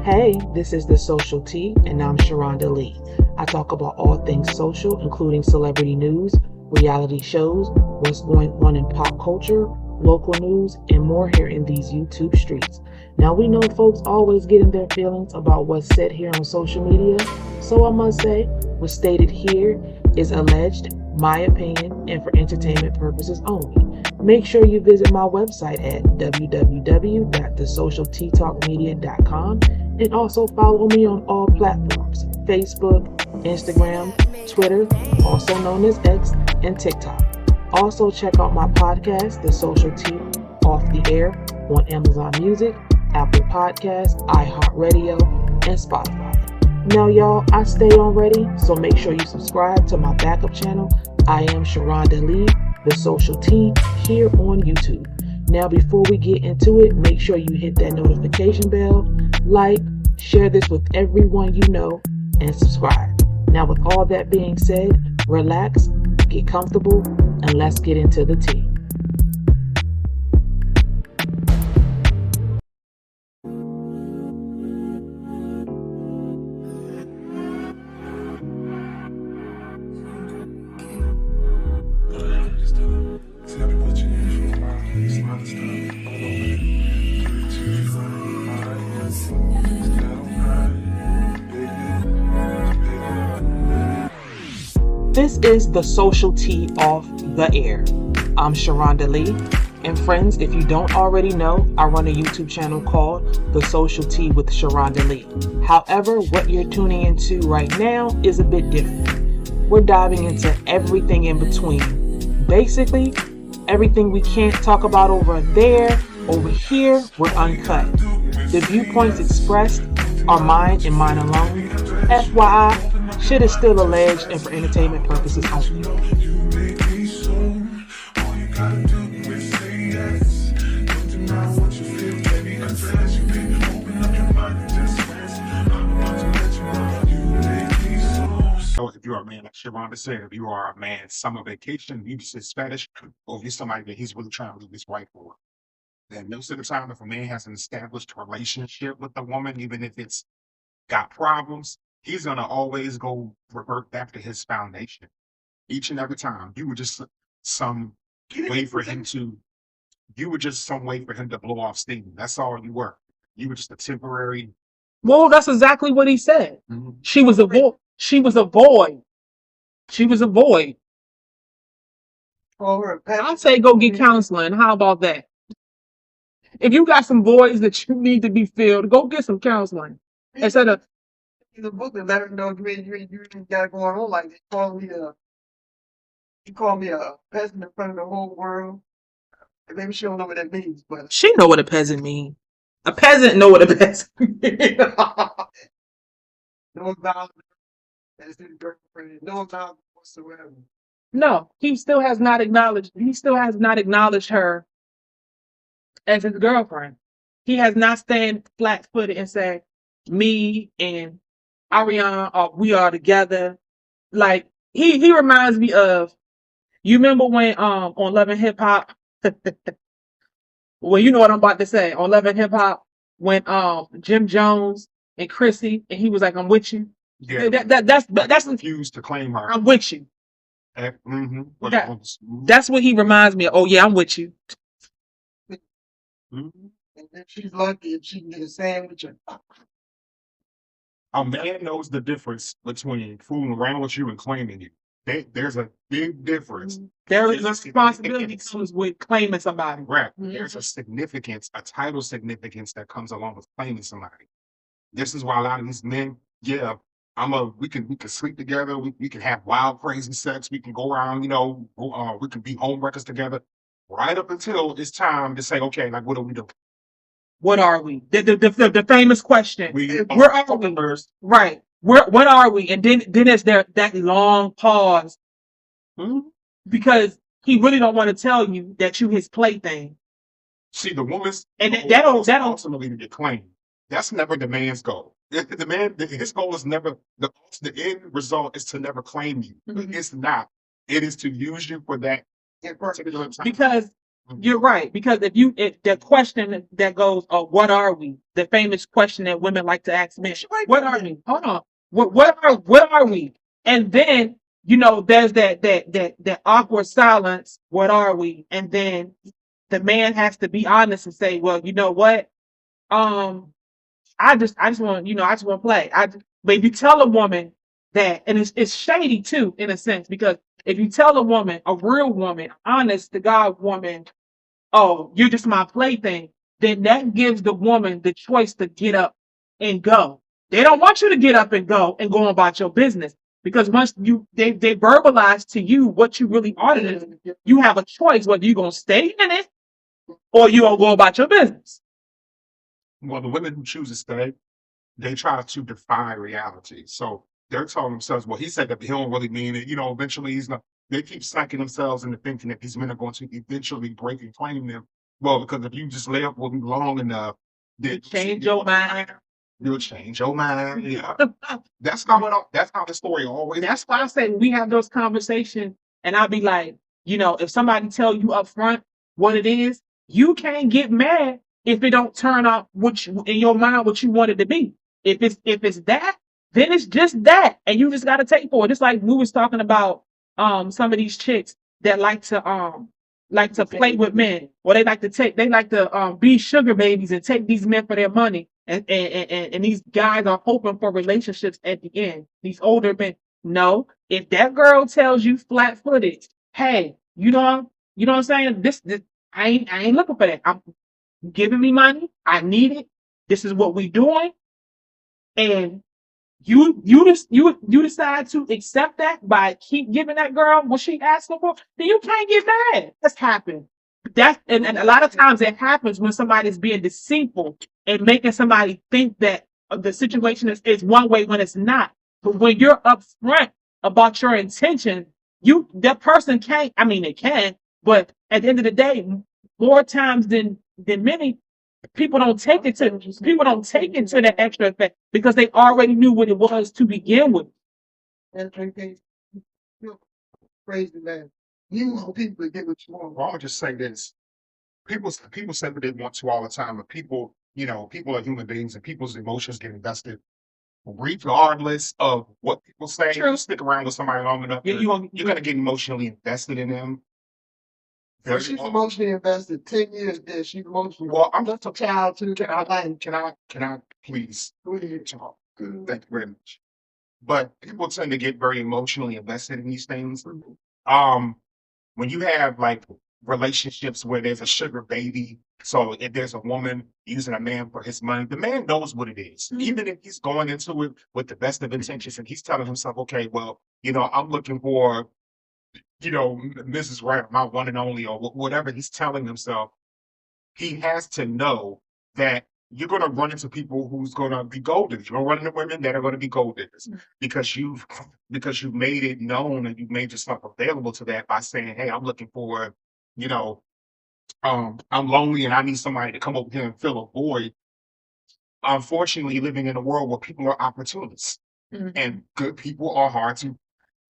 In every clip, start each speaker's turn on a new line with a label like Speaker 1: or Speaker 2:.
Speaker 1: Hey, this is The Social Tea, and I'm Sharonda Lee. I talk about all things social, including celebrity news, reality shows, what's going on in pop culture, local news, and more here in these YouTube streets. Now, we know folks always get in their feelings about what's said here on social media, so I must say, what's stated here is alleged, my opinion, and for entertainment purposes only. Make sure you visit my website at www.thesocialteatalkmedia.com and also follow me on all platforms, Facebook, Instagram, Twitter, also known as X, and TikTok. Also check out my podcast, The Social Tea Off the Air, on Amazon Music, Apple Podcasts, iHeartRadio, and Spotify. Now y'all, I stay on ready, so make sure you subscribe to my backup channel. I am Sharonda Lee, The Social Tea, here on YouTube. Now before we get into it, make sure you hit that notification bell, like, share this with everyone you know, and subscribe. Now with all that being said, relax, get comfortable, and let's get into the tea. This is The Social Tea Off the Air. I'm Sharonda Lee, and friends, if you don't already know, I run a YouTube channel called The Social Tea with Sharonda Lee. However, what you're tuning into right now is a bit different. We're diving into everything in between. Basically, everything we can't talk about over there, over here, we're uncut. The viewpoints expressed are mine and mine alone. FYI, shit is still alleged and for entertainment purposes only.
Speaker 2: If you're a man, like Sharonda said, if you are a man, summer vacation, you just Spanish, or if you're somebody that he's really trying to leave his wife for. Then most of the time, if a man has an established relationship with a woman, even if it's got problems, he's gonna always go revert back to his foundation. Each and every time. You were just some way for him to blow off steam. That's all you were. You were just a temporary.
Speaker 1: Well, that's exactly what he said.
Speaker 2: Mhm.
Speaker 1: She was a void. She was a void. She was a void. I'd say go get counseling. How about that? If you got some voids that you need to be filled, go get some counseling. Instead of
Speaker 3: the book and let her know you got it going on like that. He called me a peasant in front of the whole world. And maybe she don't know what that means, but
Speaker 1: she know what a peasant means. A peasant know what a peasant means.
Speaker 3: no acknowledgement as his girlfriend, no acknowledgement whatsoever.
Speaker 1: No, he still has not acknowledged her as his girlfriend. He has not stand flat-footed and said, me and Arion, we are together. Like he reminds me of, you remember when on Love and Hip Hop, well, you know what I'm about to say, on Love and Hip Hop, when Jim Jones and Chrissy, and he was like, I'm with you.
Speaker 2: Yeah,
Speaker 1: that's
Speaker 2: refused to claim her.
Speaker 1: I'm with you.
Speaker 2: Mm-hmm.
Speaker 1: That's what he reminds me of. Oh yeah, I'm with you.
Speaker 2: Mm-hmm.
Speaker 3: And then she's lucky if she can get a sandwich.
Speaker 2: A man knows the difference between fooling around with you and claiming you. There's a big difference.
Speaker 1: There is a responsibility comes with claiming somebody.
Speaker 2: Right. There's a significance, a title significance that comes along with claiming somebody. This is why a lot of these men, yeah, we can sleep together, we can have wild, crazy sex, we can go around, we can be home wreckers together, right up until it's time to say, okay, like, what do we do?
Speaker 1: What are we? The famous question. Where are we? Right. What are we? And then is there that long pause? Because he really don't want to tell you that you his plaything.
Speaker 2: See, the woman's
Speaker 1: and that
Speaker 2: ultimately to get claimed. That's never the man's goal. His goal is never the end result is to never claim you. Mm-hmm. It's not. It is to use you for that particular time.
Speaker 1: Because You're right, because if the question that goes, "Oh, what are we?" The famous question that women like to ask men, "What are we?" Hold on, what are we? And then there's that awkward silence. What are we? And then the man has to be honest and say, "Well, you know what? Um, I just want I just want to play." But if you tell a woman that, and it's shady too in a sense, because if you tell a woman, a real woman, honest to God woman, "Oh, you're just my plaything," then that gives the woman the choice to get up and go. They don't want you to get up and go about your business, because once they verbalize to you what you really are, you have a choice whether you're gonna stay in it or you gonna go about your business.
Speaker 2: Well, the women who choose to stay, they try to defy reality. So they're telling themselves, well, he said that, but he don't really mean it. Eventually he's not. They keep psyching themselves into thinking that these men are going to eventually break and claim them. Well, because if you just lay up with me long enough, then
Speaker 1: Change your mind.
Speaker 2: You'll change your mind. Yeah. That's how the story always.
Speaker 1: That's why I say we have those conversations, and I'll be like, if somebody tell you up front what it is, you can't get mad if it don't turn out in your mind what you want it to be. If it's that, then it's just that, and you just got to take for it. It's like we was talking about some of these chicks that like to play with men, or they like to be sugar babies and take these men for their money, and these guys are hoping for relationships at the end. These older men. No, if that girl tells you flat-footed, "Hey, you know what I'm saying? This I ain't looking for that. I'm giving me money. I need it. This is what we doing," and you decide to accept that by keep giving that girl what she asking for, then you can't get mad. That's happened. And a lot of times it happens when somebody's being deceitful and making somebody think that the situation is one way when it's not. But when you're upfront about your intention, that person can't. I mean, they can, but at the end of the day, more times than many, people don't take it to the extra effect because they already knew what it was to begin with.
Speaker 3: And crazy man. You want people to get what you want.
Speaker 2: Well, I'll just say this. People say what they want to all the time, but people are human beings and people's emotions get invested regardless of what people say.
Speaker 1: True.
Speaker 2: You stick around with somebody long enough, you're going to get emotionally invested in them.
Speaker 3: So she's emotionally invested 10 years there. She's emotionally.
Speaker 2: Well, I'm
Speaker 3: just a child too.
Speaker 2: Can I please talk? Good. Thank you very much. But people tend to get very emotionally invested in these things. When you have like relationships where there's a sugar baby, so if there's a woman using a man for his money, the man knows what it is. Mm-hmm. Even if he's going into it with the best of intentions and he's telling himself, okay, well, I'm looking for, Mrs. Right, my one and only, or whatever he's telling himself, he has to know that you're going to run into people who's going to be gold diggers. You're going to run into women that are going to be gold diggers because you've made it known and you've made yourself available to that by saying, hey, I'm looking for, I'm lonely and I need somebody to come over here and fill a void. Unfortunately, living in a world where people are opportunists and good people are hard to.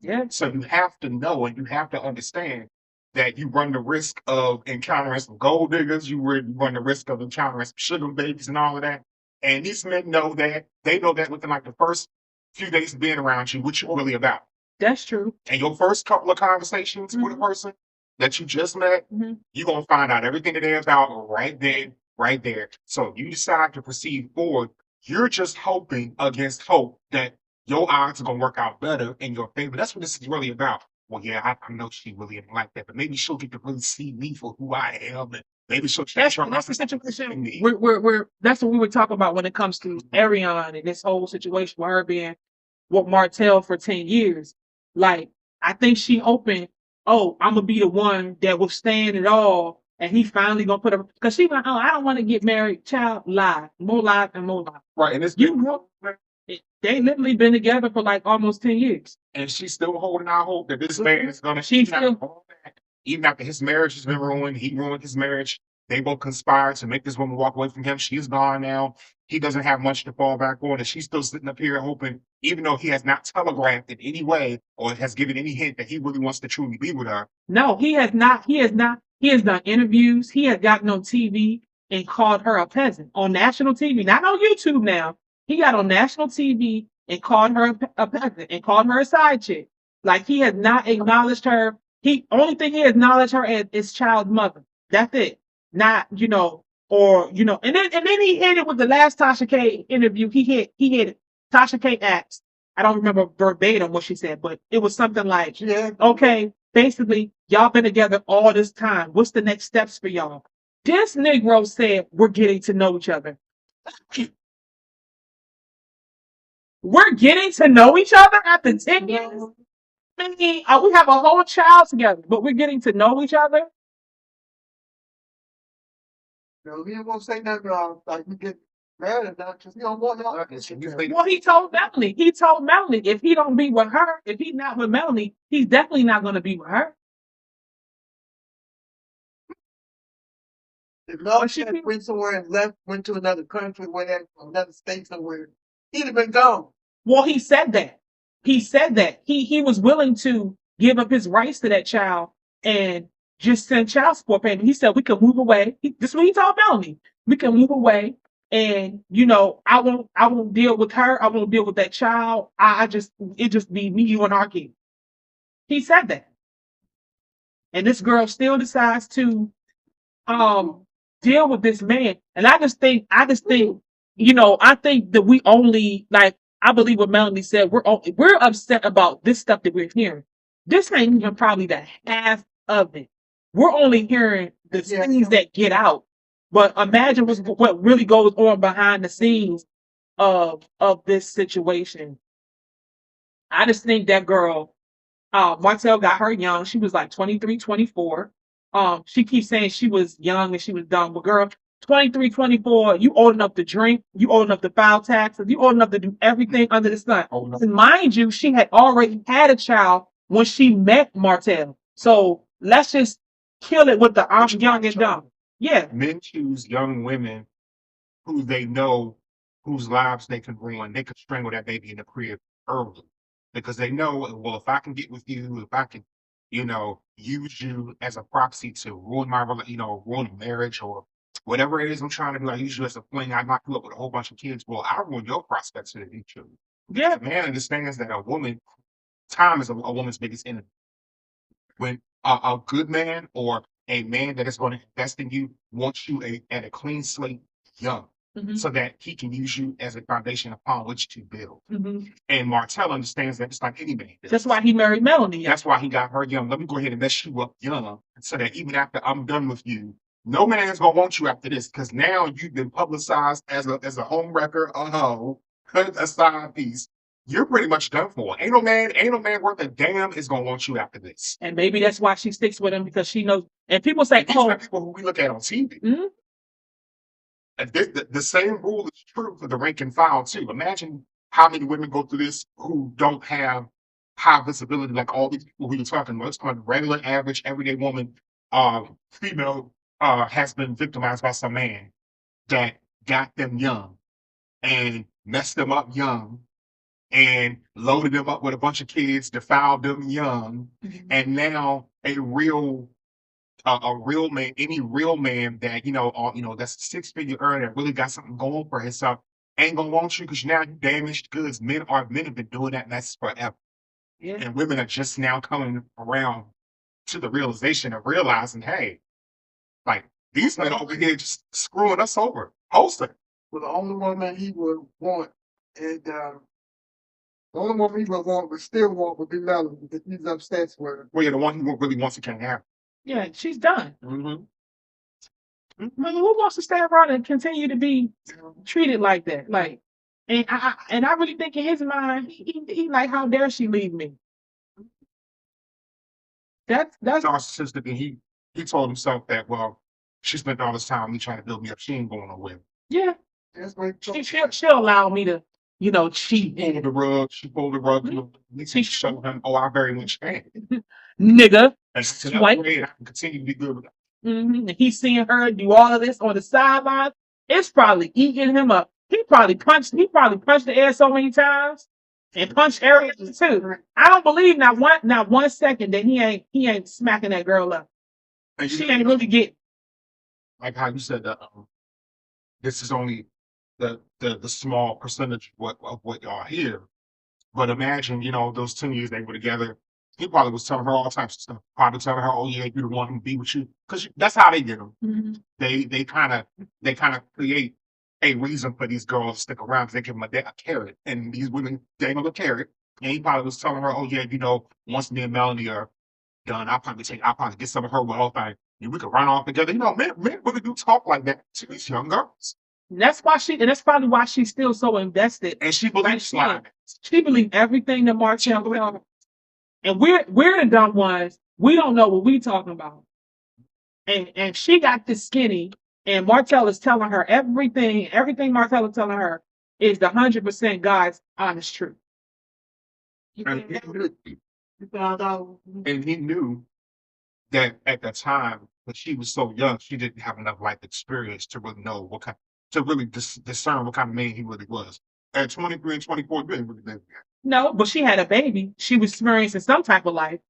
Speaker 2: Yeah. So you have to know and you have to understand that you run the risk of encountering some gold diggers, you run the risk of encountering some sugar babies and all of that. And these men know that. They know that within like the first few days of being around you, what you're really about.
Speaker 1: That's true.
Speaker 2: And your first couple of conversations with a person that you just met, you're going to find out everything that they're about right then, right there. So you decide to proceed forward. You're just hoping against hope that your odds are going to work out better in your favor. That's what this is really about. Well, yeah, I know she really isn't like that, but maybe she'll get to really see me for who I am, and maybe she'll change her mind. That's the situation.
Speaker 1: That's what we were talking about when it comes to Arion and this whole situation with her being with Martell for 10 years. Like, I think she hoping, I'm gonna be the one that will stand it all, and he finally gonna put her, because she like, I don't want to get married. Child, lie, more lies and more lies.
Speaker 2: Right, and it's
Speaker 1: they literally been together for like almost 10 years.
Speaker 2: And she's still holding out hope that this man is going to even after his marriage has been ruined, he ruined his marriage. They both conspired to make this woman walk away from him. She's gone now. He doesn't have much to fall back on. And she's still sitting up here hoping, even though he has not telegraphed in any way or has given any hint that he really wants to truly be with her.
Speaker 1: No, he has not. He has done interviews. He has gotten on TV and called her a peasant on national TV, not on YouTube now. He got on national TV and called her a peasant and called her a side chick. Like he has not acknowledged her. He only thing he acknowledged her as is child mother. That's it. Not, and then he hit it with the last Tasha K interview. He hit it. Tasha K asked, I don't remember verbatim what she said, but it was something like,
Speaker 3: Yeah.
Speaker 1: okay, basically, y'all been together all this time. What's the next steps for y'all? This Negro said, we're getting to know each other. We're getting to know each other after 10 years? I mean, we have a whole child together, but we're getting to know each other?
Speaker 3: No, he won't say nothing like we get mad at that because he don't want no.
Speaker 1: Well, he told Melanie. He told Melanie if he don't be with her, if he's not with Melanie, he's definitely not going to be with her.
Speaker 3: If Melanie had went somewhere and went to another country, whatever, another state somewhere, he'd have been gone.
Speaker 1: Well, he said that. He said that. He was willing to give up his rights to that child and just send child support payment. He said we can move away. This is what he told Melanie. We can move away, and I won't deal with her. I won't deal with that child. It just be me, you, and our kid. He said that, and this girl still decides to deal with this man. And I think I think that we only I believe what Melanie said. We're upset about this stuff that we're hearing. This ain't even probably the half of it. We're only hearing the things that get out. But imagine what really goes on behind the scenes of this situation. I just think that girl, Martell got her young. She was like 23, 24. She keeps saying she was young and she was dumb. But girl, 23, 24, you old enough to drink, you old enough to file taxes, you old enough to do everything under the sun. And mind you, she had already had a child when she met Martell. So let's just kill it with the I'm young and dumb. Yeah.
Speaker 2: Men choose young women who they know whose lives they can ruin. They could strangle that baby in the crib early because they know, well, if I can get with you, if I can, use you as a proxy to ruin my, ruin a marriage or whatever it is I'm trying to do. I use you as a fling. I knock you up with a whole bunch of kids. Well, I ruin your prospects in the future.
Speaker 1: Yeah.
Speaker 2: The man understands that time is a woman's biggest enemy. When a good man or a man that is going to invest in you wants you at a clean slate young, so that he can use you as a foundation upon which to build. And Martell understands that just like any man.
Speaker 1: That's why he married Melanie.
Speaker 2: That's why he got her young. Let me go ahead and mess you up young so that even after I'm done with you, no man is going to want you after this because now you've been publicized as a home wrecker, a side piece. You're pretty much done for. Ain't no man worth a damn is gonna want you after this.
Speaker 1: And maybe that's why she sticks with him because she knows. And people say,
Speaker 2: these are people who we look at on TV. The same rule is true for the rank and file too. Imagine how many women go through this who don't have high visibility, like all these people who you're talking about. It's called regular, average, everyday woman, female, has been victimized by some man that got them young and messed them up young. And loaded them up with a bunch of kids, defiled them young, and now a real man, any real man that that's a six-figure earner that really got something going for himself, ain't gonna want you because now you damaged goods. Men have been doing that mess forever, and women are just now coming around to the realization of realizing, hey, like these men over here just screwing us over, hosting.
Speaker 3: Well, the only woman he would want, and the only one we would still want would be Melanie because he's obsessed with her.
Speaker 2: Well, yeah, the one he really wants to can't have.
Speaker 1: Yeah, she's done. Who wants to stay around and continue to be treated like that? And I really think in his mind, he like, how dare she leave me? That's
Speaker 2: narcissistic, and he told himself that, well, she spent all this time with me trying to build me up. She ain't going nowhere.
Speaker 1: Yeah, she'll allow me to. Cheat.
Speaker 2: She pulled the rug. She showed him, I very much can.
Speaker 1: Nigga.
Speaker 2: And she said, I can continue to be good with that.
Speaker 1: And he's seeing her do all of this on the sideline. It's probably eating him up. He probably punched the air so many times and punched Arion too. I don't believe not one second that he ain't smacking that girl up.
Speaker 2: And
Speaker 1: She ain't really get.
Speaker 2: like how you said that this is only the small percentage of what y'all hear. But imagine, those 10 years they were together. He probably was telling her all types of stuff. Probably telling her, "Oh yeah, you're the one who be with you," because that's how they get them.
Speaker 1: Mm-hmm.
Speaker 2: They kind of create a reason for these girls to stick around. 'Cause they give them a carrot, and these women dangle a carrot. And he probably was telling her, "Oh yeah, once me and Melanie are done, I'll probably get some of her wealth. We could run off together." Men really do talk like that to these young girls.
Speaker 1: And that's probably why she's still so invested.
Speaker 2: And she believes like
Speaker 1: she believes everything that Martell tells her. And we're the dumb ones. We don't know what we're talking about. And she got this skinny, and Martell is telling her everything Martell is telling her is the 100% God's honest truth.
Speaker 2: And he knew that at the time when she was so young, she didn't have enough life experience to really know to really discern what kind of man he really was. At 23 and 24, you didn't really live yet.
Speaker 1: No, but she had a baby. She was experiencing some type of life.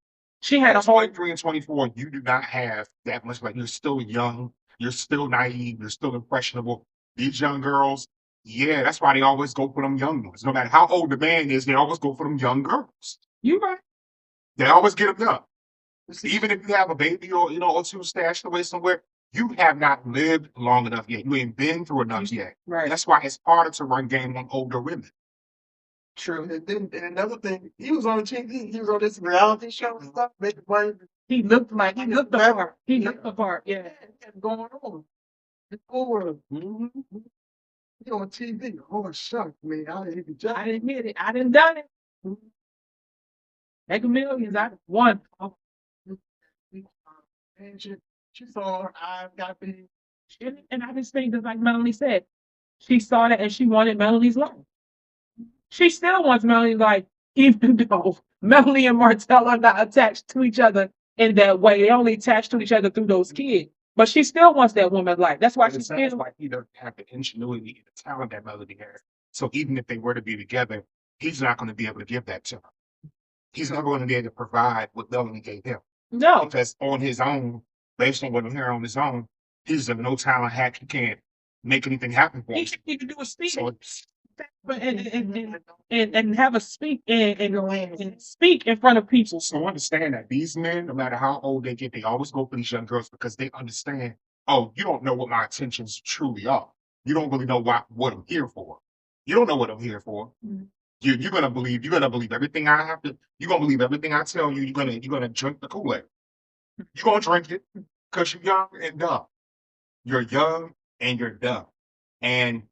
Speaker 1: She had
Speaker 2: at 23 and 24, you do not have that much. Like, you're still young, you're still naive, you're still impressionable. These young girls, yeah, that's why they always go for them young ones. No matter how old the man is, they always go for them young girls.
Speaker 1: You right.
Speaker 2: They always get them young. Even if you have a baby or two stashed away somewhere, you have not lived long enough yet. You ain't been through enough yet.
Speaker 1: Right.
Speaker 2: That's why it's harder to run game on older women.
Speaker 3: True. And then another thing, he was on TV. He was on this reality show and stuff, making money.
Speaker 1: He looked the part. He looked the part. Yeah.
Speaker 3: Going on. It's over. He on TV. Oh, shuck, man. I didn't
Speaker 1: hit it. I didn't done it. Mega Millions. I won.
Speaker 3: And she saw her eyes got big.
Speaker 1: And I just think, just like Melanie said, she saw that and she wanted Melanie's life. She still wants Melanie's life, even though Melanie and Martell are not attached to each other in that way. They only attached to each other through those kids. But she still wants that woman's life. That's why she feels
Speaker 2: like he doesn't have the ingenuity and the talent that Melanie has. So even if they were to be together, he's not going to be able to give that to her. He's never going to be able to provide what Melanie gave him.
Speaker 1: No.
Speaker 2: Because on his own, based on what I'm hearing on his own, he's a no talent hack. He can't make anything happen for him.
Speaker 1: He can't even do a speech.
Speaker 2: So
Speaker 1: and have a speak and speak in front of people.
Speaker 2: So understand that these men, no matter how old they get, they always go for these young girls because they understand, oh, you don't know what my intentions truly are. You don't really know what I'm here for. You don't know what I'm here for. Mm-hmm. You're gonna believe everything I have to. You're gonna believe everything I tell you. You're gonna drink the Kool-Aid. You're gonna drink it because you're young and dumb. You're young and you're dumb. And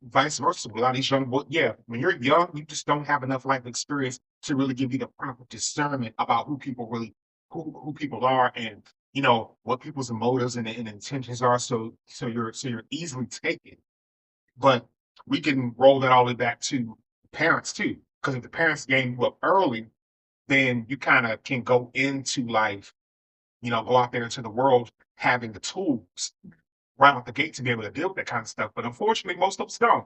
Speaker 2: vice versa. A lot of these young boys, when you're young, you just don't have enough life experience to really give you the proper discernment about who people are, and what people's motives and intentions are. So you're easily taken. But we can roll that all the way back to parents too, because if the parents game you up early, then you kind of can go into life, go out there into the world having the tools right out the gate to be able to deal with that kind of stuff. But unfortunately, most of us don't.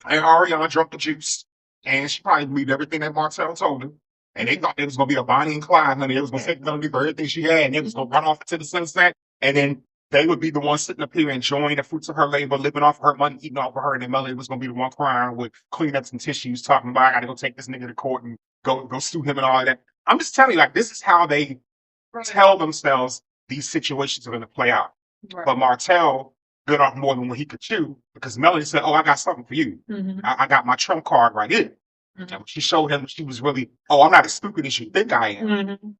Speaker 2: And Arion drunk the juice, and she probably believed everything that Martell told her. And they thought it was going to be a Bonnie and Clyde, honey. It was going to take Melanie for everything she had, and it was going to run off into the sunset. And then they would be the ones sitting up here enjoying the fruits of her labor, living off of her money, eating off of her. And then Melanie was going to be the one crying with cleanups and tissues, talking about, I got to go take this nigga to court and go sue him and all that. I'm just telling you, this is how they tell themselves these situations are going to play out. Right. But Martell bit off more than what he could chew because Melanie said, "Oh, I got something for you. Mm-hmm. I got my trump card right here." Mm-hmm. And she showed him she was really, "Oh, I'm not as stupid as you think I am." Mm-hmm.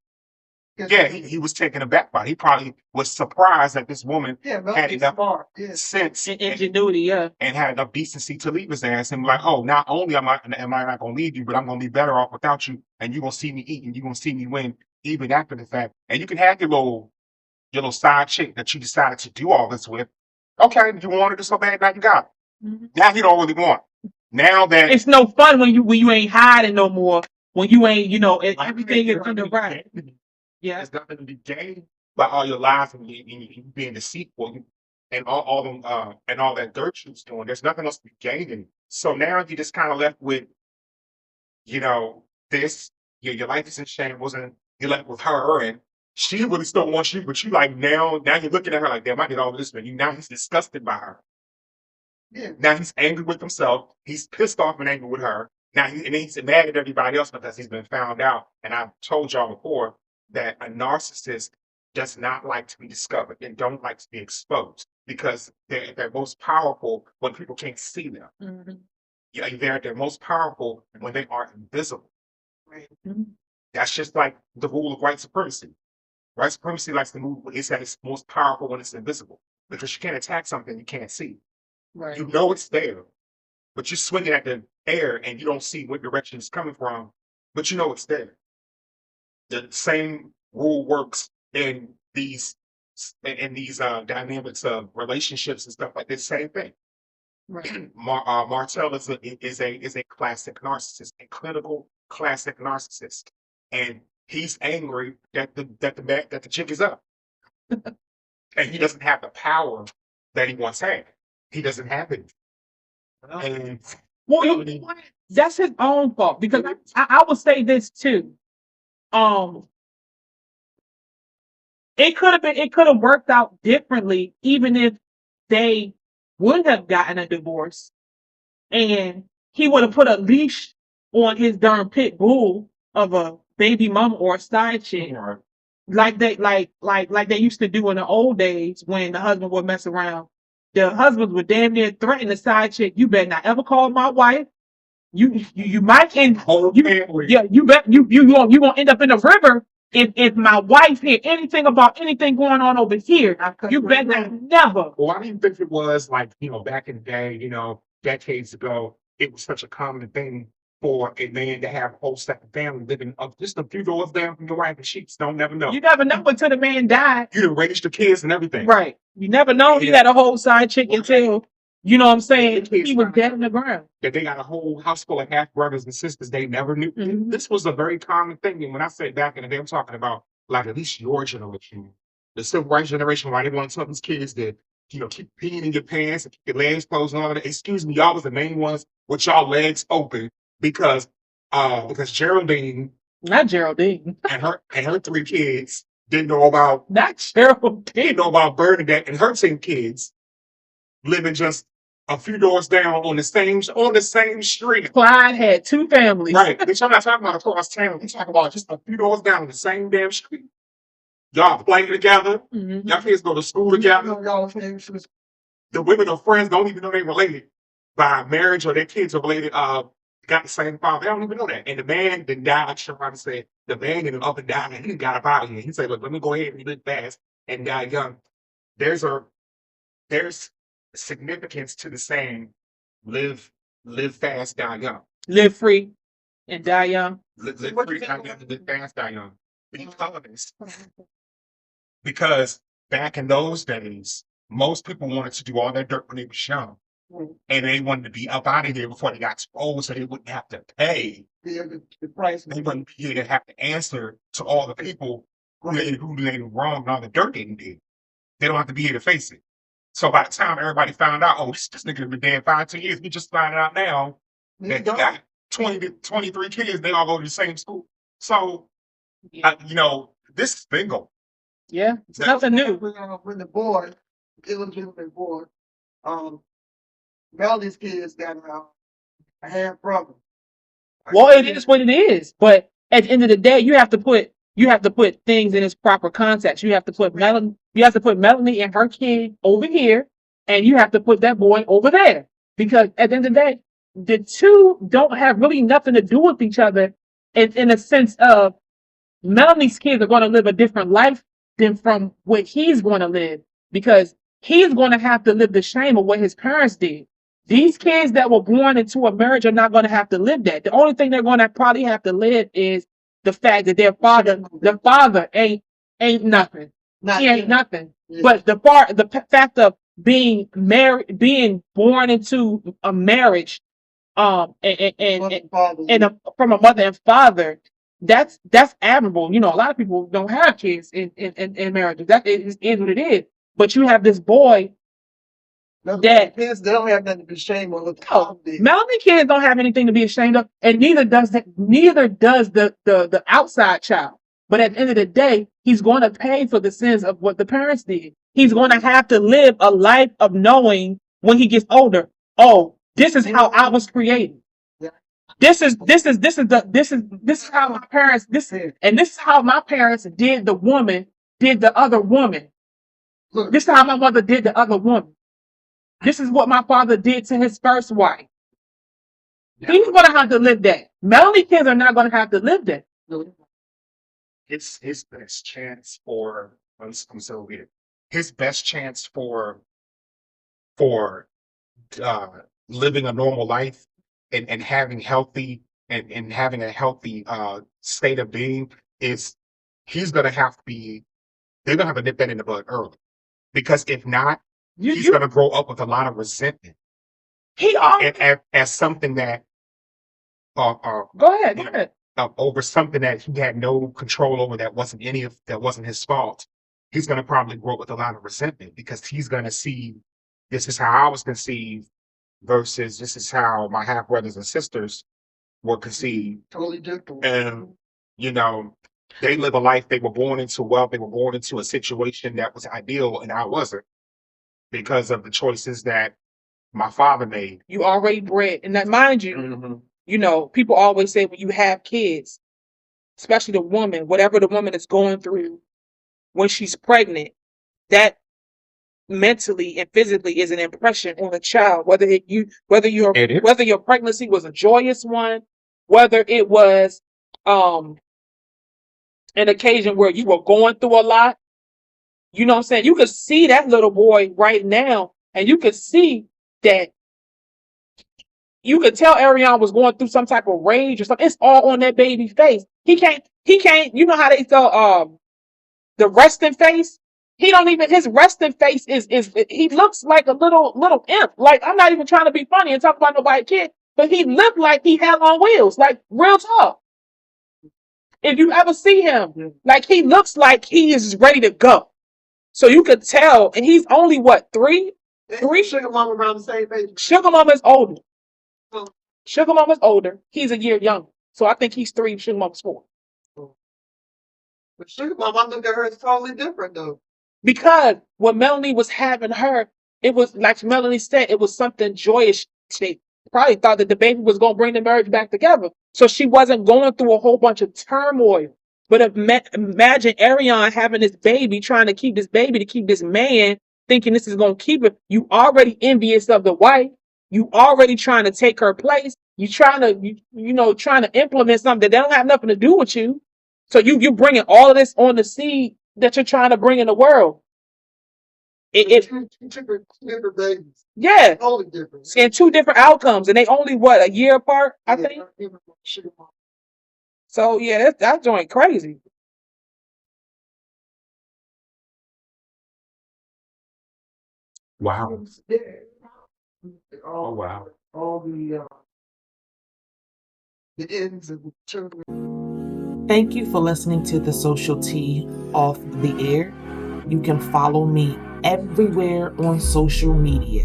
Speaker 2: Yeah, he was taken aback by it. He probably was surprised that this woman had enough sense
Speaker 1: and ingenuity,
Speaker 2: and had enough decency to leave his ass and be like, "Oh, not only am I not going to leave you, but I'm going to be better off without you, and you're going to see me eat and you're going to see me win even after the fact. And you can have your little side chick that you decided to do all this with. Okay, you wanted it so bad, now you got it. Mm-hmm. Now you don't really want it. Now that
Speaker 1: it's no fun when you ain't hiding no more. When you ain't, everything is under right. Yeah,
Speaker 2: there's nothing to be gained by all your lies and you being deceitful and all them and all that dirt she was doing. There's nothing else to be gained. So now you just kind of left with, this. Your life is in shambles, and you're left with her, and She really still wants you, but you like now you're looking at her like, damn, I did all this, but now he's disgusted by her.
Speaker 3: Yeah.
Speaker 2: Now he's angry with himself. He's pissed off and angry with her. Now he's mad at everybody else because he's been found out. And I've told y'all before that a narcissist does not like to be discovered and don't like to be exposed because they're most powerful when people can't see them.
Speaker 1: Mhm.
Speaker 2: Yeah, they're most powerful when they are invisible.
Speaker 3: Right.
Speaker 2: That's just like the rule of white supremacy. White supremacy likes to move. It's at its most powerful when it's invisible because you can't attack something you can't see.
Speaker 3: Right.
Speaker 2: You know it's there, but you're swinging at the air and you don't see what direction it's coming from, but you know it's there. The same rule works in these dynamics of relationships and stuff like this. Same thing.
Speaker 3: Right.
Speaker 2: Martell is a classic narcissist, a clinical classic narcissist, and he's angry that the chick is up, and he doesn't have the power that he once had. He doesn't have it. And
Speaker 1: Well, you know what? That's his own fault because I would say this too. It could have worked out differently even if they would have gotten a divorce and he would have put a leash on his darn pit bull of a baby mama or a side chick like they used to do in the old days when the husband would mess around. The husbands would damn near threaten the side chick. You better not ever call my wife. You might end you won't end up in the river if my wife hear anything about anything going on over here. You better never.
Speaker 2: Well, I didn't think it was like, back in the day, decades ago, it was such a common thing for a man to have a whole second family living up just a few doors down from your wife and sheets. Don't never know.
Speaker 1: You never know until the man died.
Speaker 2: You done raised the kids and everything.
Speaker 1: Right. You never know he had a whole side chick until, you know what I'm saying, he was dead in the ground.
Speaker 2: That they got a whole house full of half brothers and sisters they never knew.
Speaker 1: Mhm.
Speaker 2: This was a very common thing. And when I say back in the day, I'm talking about like at least your generation, the civil rights generation, where they want to tell these kids that, keep peeing in your pants and keep your legs closed and all of that. Excuse me, y'all was the main ones with y'all legs open because Geraldine,
Speaker 1: not Geraldine,
Speaker 2: and her 3 kids didn't know about Bernadette and her 10 kids living just a few doors down on the same street.
Speaker 1: Clyde had 2 families.
Speaker 2: Right. Bitch, I'm not talking about across town. I'm talking about just a few doors down on the same damn street. Y'all play together.
Speaker 1: Mhm.
Speaker 2: Y'all kids go to school together. The women are friends, don't even know they related by marriage or their kids are related, got the same father. They don't even know that. And the man then died, like Sharon said, the man ended up and died and he got up out of here. He said, look, let me go ahead and live fast and die young. There's significance to the saying, live fast, die young.
Speaker 1: Live free and die young.
Speaker 2: Live free, die young, live fast, die young. Because back in those days, most people wanted to do all their dirt when they were young. And they wanted to be up out of here before they got exposed so they wouldn't have to pay.
Speaker 3: The price.
Speaker 2: They wouldn't have to answer to all the people who they were wrong and all the dirt they did. They don't have to be here to face it. So by the time everybody found out, this nigga been dead 5-10 years, we just found out now that he got 20 to 23 kids, they all go to the same school. So, this is bingo.
Speaker 1: Yeah, it's nothing new.
Speaker 3: When the boy, illegitimate boy, Melanie's kids got a half brother.
Speaker 1: Well, it is what it is. But at the end of the day, you have to put things in its proper context. You have to put Melanie and her kid over here, and you have to put that boy over there. Because at the end of the day, the two don't have really nothing to do with each other in a sense of Melanie's kids are going to live a different life than from what he's going to live, because he's going to have to live the shame of what his parents did. These kids that were born into a marriage are not going to have to live that. The only thing they're going to probably have to live is the fact that their father ain't nothing. He ain't nothing. Yeah. But the fact of being married, being born into a marriage, from a mother and father, that's admirable. A lot of people don't have kids in marriages. That is what it is. But you have this boy.
Speaker 3: Kids, they don't have nothing to be ashamed of.
Speaker 1: Melanie kids don't have anything to be ashamed of, and neither does the outside child. But at the end of the day, he's going to pay for the sins of what the parents did. He's going to have to live a life of knowing when he gets older, oh, this is how I was created. This is how my parents, this is how my parents did the other woman. This is how my mother did the other woman. This is what my father did to his first wife. He's going to have to live that. Melanie kids are not going to have to live that.
Speaker 2: It's his best chance for, I'm so weird. His best chance for living a normal life and having healthy and having a healthy state of being is they're gonna have to nip that in the bud early. Because if not, he's gonna grow up with a lot of resentment. As something that
Speaker 1: go ahead.
Speaker 2: Over something that he had no control over, that wasn't his fault. He's gonna probably grow up with a lot of resentment because he's gonna see this is how I was conceived versus this is how my half brothers and sisters were conceived.
Speaker 3: Totally different.
Speaker 2: And they live a life, they were born into wealth, they were born into a situation that was ideal, and I wasn't, because of the choices that my father made.
Speaker 1: You already bred, and that, mind you, people always say when you have kids, especially the woman, whatever the woman is going through when she's pregnant, that mentally and physically is an impression on a child, whether your pregnancy was a joyous one, whether it was an occasion where you were going through a lot. You know what I'm saying? You could see that little boy right now, and you could see that you could tell Arion was going through some type of rage or something. It's all on that baby face. He can't, you know how they tell the resting face? His resting face is he looks like a little imp. Like, I'm not even trying to be funny and talk about nobody's kid, but he looked like he had on wheels, like real talk. If you ever see him, like, he looks like he is ready to go. So you could tell, and he's only what, 3?
Speaker 3: Sugar Mama around the same age.
Speaker 1: Sugar Mama's older. Sugar Mama's older. He's a year younger. So I think he's 3, Sugar Mama's 4.
Speaker 3: But Sugar Mama, I look at her, it's totally different though.
Speaker 1: Because when Melanie was having her, it was like Melanie said, it was something joyous. She probably thought that the baby was going to bring the marriage back together. So she wasn't going through a whole bunch of turmoil. But imagine Arion having this baby, trying to keep this man, thinking this is going to keep it. You already envious of the wife. You already trying to take her place. You trying to implement something that don't have nothing to do with you. So you bringing all of this on the seed that you're trying to bring in the world.
Speaker 3: Two different babies.
Speaker 1: Yeah.
Speaker 3: Totally different.
Speaker 1: And 2 different outcomes, and they only a year apart, I think. So yeah, that joint crazy.
Speaker 2: Wow.
Speaker 3: Yeah.
Speaker 2: Oh wow.
Speaker 3: All the ends of the children.
Speaker 1: Thank you for listening to The Social Tea Off the Air. You can follow me everywhere on social media.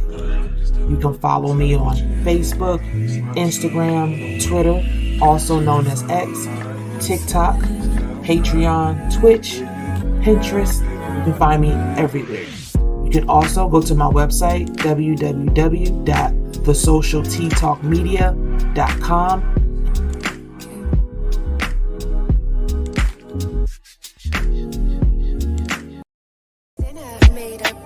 Speaker 1: You can follow me on Facebook, Instagram, Twitter, also known as X, TikTok, Patreon, Twitch, Pinterest. You can find me everywhere. You can also go to my website, www.thesocialteatalkmedia.com.
Speaker 4: Made up